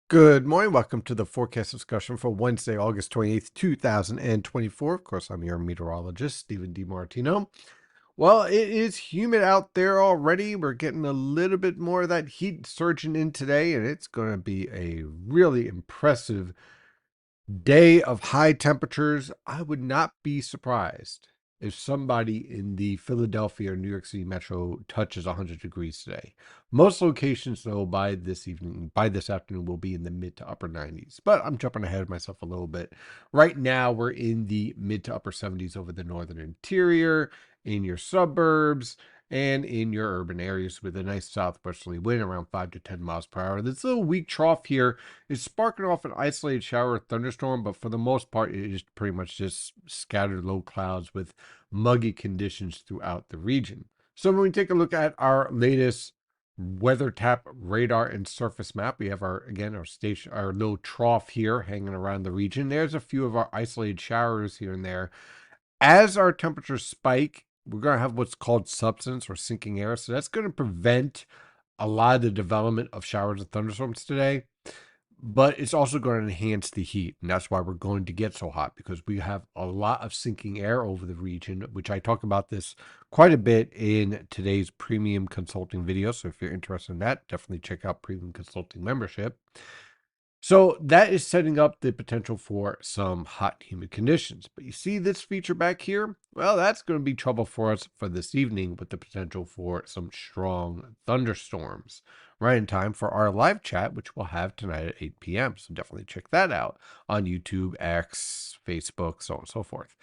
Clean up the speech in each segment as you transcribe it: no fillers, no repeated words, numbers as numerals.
Good morning. Welcome to the forecast discussion for Wednesday, August 28th, 2024. Of course, I'm your meteorologist, Stephen DiMartino. Well, it is humid out there already. We're getting a little bit more of that heat surging in today, and it's going to be a really impressive day of high temperatures. I would not be surprised if somebody in the Philadelphia or New York City metro touches 100 degrees today. Most locations, though, by this afternoon, will be in the mid to upper 90s. But I'm jumping ahead of myself a little bit. Right now, we're in the mid to upper 70s over the northern interior, in your suburbs, and in your urban areas with a nice southwesterly wind around 5 to 10 miles per hour. This little weak trough here is sparking off an isolated shower or thunderstorm, but for the most part, it is pretty much just scattered low clouds with muggy conditions throughout the region. So when we take a look at our latest weather tap radar and surface map, we have our little trough here hanging around the region. There's a few of our isolated showers here and there. As our temperatures spike, we're going to have what's called subsidence or sinking air. So that's going to prevent a lot of the development of showers and thunderstorms today, but it's also going to enhance the heat. And that's why we're going to get so hot, because we have a lot of sinking air over the region, which I talk about this quite a bit in today's premium consulting video. So if you're interested in that, definitely check out premium consulting membership. So that is setting up the potential for some hot, humid conditions. But you see this feature back here? Well, that's going to be trouble for us for this evening with the potential for some strong thunderstorms. Right in time for our live chat, which we'll have tonight at 8 p.m. So definitely check that out on YouTube, X, Facebook, so on and so forth.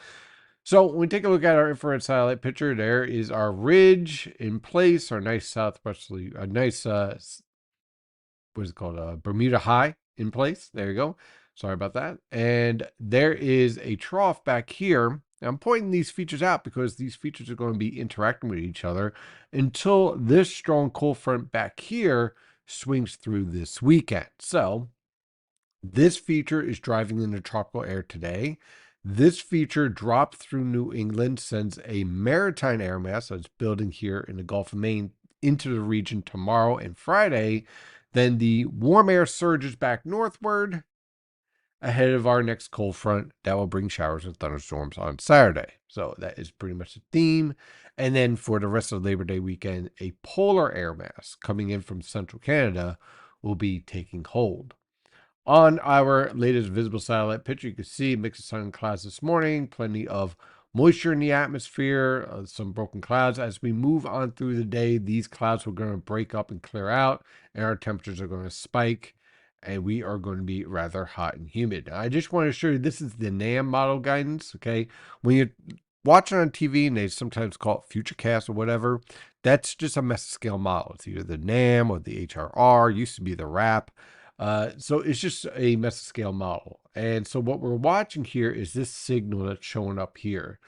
So when we take a look at our infrared satellite picture, there is our ridge in place, our nice southwesterly, a nice what is it called? Bermuda High in place. There you go. Sorry about that. And there is a trough back here. Now, I'm pointing these features out because these features are going to be interacting with each other until this strong cold front back here swings through this weekend. So this feature is driving into tropical air today. This feature dropped through New England, sends a maritime air mass that's building here in the Gulf of Maine into the region tomorrow and Friday. Then the warm air surges back northward ahead of our next cold front that will bring showers and thunderstorms on Saturday. So that is pretty much the theme. And then for the rest of the Labor Day weekend, a polar air mass coming in from central Canada will be taking hold. On our latest visible satellite picture, you can see a mix of sun and clouds this morning, plenty of moisture in the atmosphere, some broken clouds. As we move on through the day, these clouds are going to break up and clear out, and our temperatures are going to spike, and we are going to be rather hot and humid. Now, I just want to show you, this is the NAM model guidance, okay? When you're watching on TV, and they sometimes call it Futurecast or whatever, that's just a mesoscale model. It's either the NAM or the HRR, used to be the RAP. So it's just a mesoscale model. And so what we're watching here is this signal that's showing up here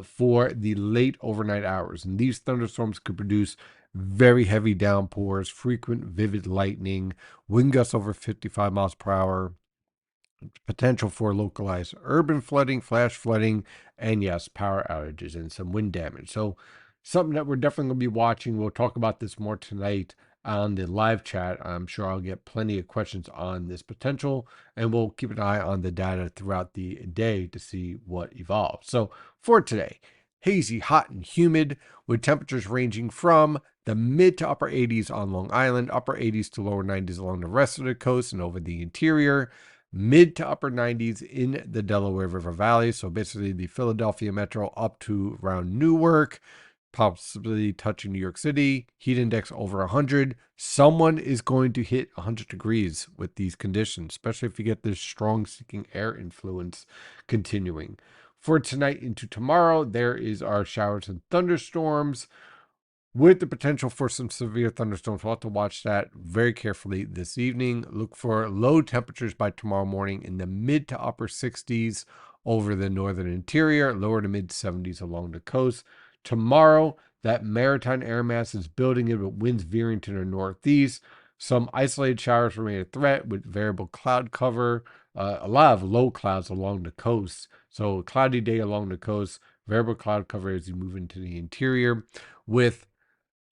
for the late overnight hours. And these thunderstorms could produce very heavy downpours, frequent vivid lightning, wind gusts over 55 miles per hour, potential for localized urban flooding, flash flooding, and yes, power outages and some wind damage. So something that we're definitely going to be watching. We'll talk about this more tonight on the live chat. I'm sure I'll get plenty of questions on this potential, and we'll keep an eye on the data throughout the day to see what evolves. So for today, hazy, hot, and humid with temperatures ranging from the mid to upper 80s on Long Island, upper 80s to lower 90s along the rest of the coast and over the interior, mid to upper 90s in the Delaware River Valley. So basically the Philadelphia metro up to around Newark, possibly touching New York City, heat index over 100. Someone is going to hit 100 degrees with these conditions, especially if you get this strong sinking air influence continuing. For tonight into tomorrow, there is our showers and thunderstorms with the potential for some severe thunderstorms. We'll have to watch that very carefully this evening. Look for low temperatures by tomorrow morning in the mid to upper 60s over the northern interior, lower to mid 70s along the coast. Tomorrow, that maritime air mass is building in with winds veering to the northeast. Some isolated showers remain a threat with variable cloud cover, a lot of low clouds along the coast. So, cloudy day along the coast, variable cloud cover as you move into the interior with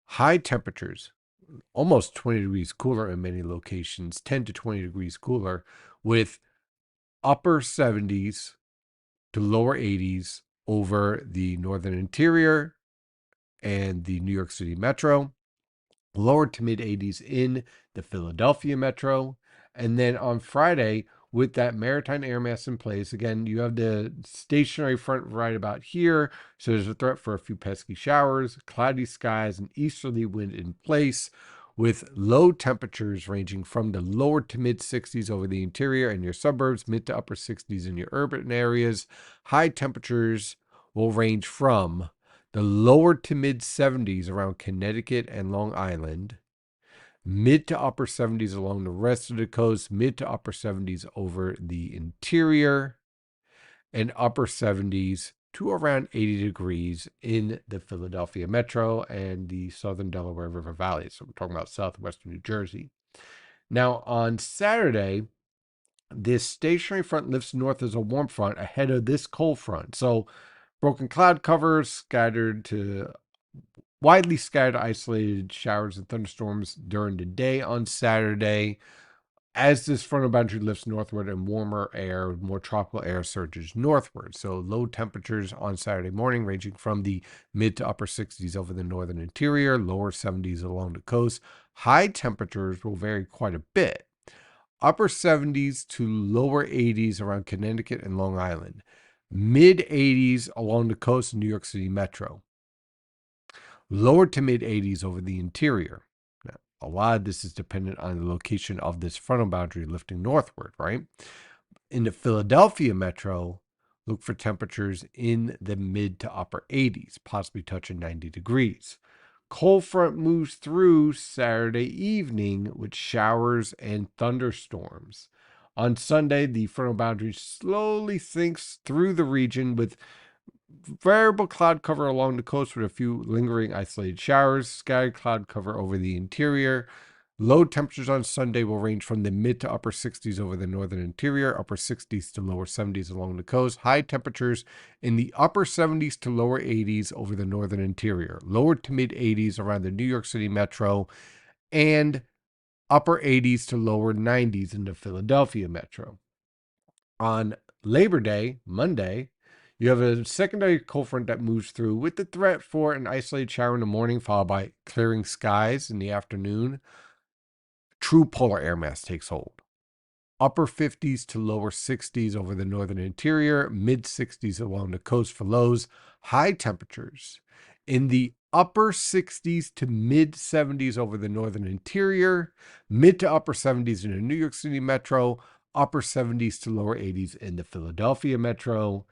high temperatures almost 20 degrees cooler in many locations, 10 to 20 degrees cooler, with upper 70s to lower 80s over the northern interior and the New York City metro, lower to mid 80s in the Philadelphia metro. And then on Friday, with that maritime air mass in place, again, you have the stationary front right about here. So there's a threat for a few pesky showers, cloudy skies, and easterly wind in place, with low temperatures ranging from the lower to mid 60s over the interior and your suburbs, mid to upper 60s in your urban areas. High temperatures will range from the lower to mid 70s around Connecticut and Long Island, mid to upper 70s along the rest of the coast, mid to upper 70s over the interior, and upper 70s to around 80 degrees in the Philadelphia metro and the southern Delaware River Valley. So we're talking about southwestern New Jersey. Now on Saturday, this stationary front lifts north as a warm front ahead of this cold front. So broken cloud covers scattered to widely scattered isolated showers and thunderstorms during the day on Saturday as this frontal boundary lifts northward and warmer air, more tropical air surges northward. So low temperatures on Saturday morning ranging from the mid to upper 60s over the northern interior, lower 70s along the coast. High temperatures will vary quite a bit. Upper 70s to lower 80s around Connecticut and Long Island. Mid 80s along the coast of New York City metro. Lower to mid 80s over the interior. Now, a lot of this is dependent on the location of this frontal boundary lifting northward, right? In the Philadelphia metro, look for temperatures in the mid to upper 80s, possibly touching 90 degrees. Cold front moves through Saturday evening with showers and thunderstorms. On Sunday, the frontal boundary slowly sinks through the region with variable cloud cover along the coast with a few lingering isolated showers, scattered cloud cover over the interior. Low temperatures on Sunday will range from the mid to upper 60s over the northern interior, upper 60s to lower 70s along the coast. High temperatures in the upper 70s to lower 80s over the northern interior, lower to mid 80s around the New York City metro, and upper 80s to lower 90s in the Philadelphia metro. On Labor Day, Monday, you have a secondary cold front that moves through with the threat for an isolated shower in the morning, followed by clearing skies in the afternoon. True polar air mass takes hold. Upper 50s to lower 60s over the northern interior, mid 60s along the coast for lows. High temperatures in the upper 60s to mid 70s over the northern interior, mid to upper 70s in the New York City metro, upper 70s to lower 80s in the Philadelphia metro.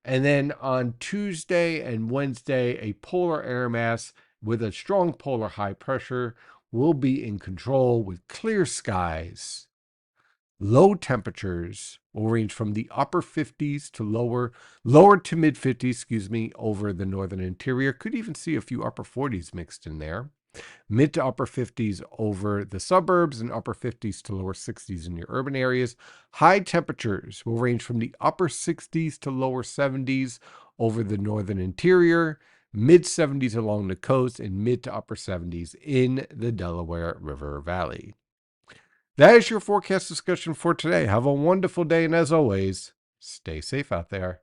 And then on Tuesday and Wednesday, a polar air mass with a strong polar high pressure will be in control with clear skies. Low temperatures will range from the upper 50s to lower to mid 50s, over the northern interior. Could even see a few upper 40s mixed in there. Mid to upper 50s over the suburbs and upper 50s to lower 60s in your urban areas. High temperatures will range from the upper 60s to lower 70s over the northern interior, mid 70s along the coast, and mid to upper 70s in the Delaware River Valley. That is your forecast discussion for today. Have a wonderful day, and as always, stay safe out there.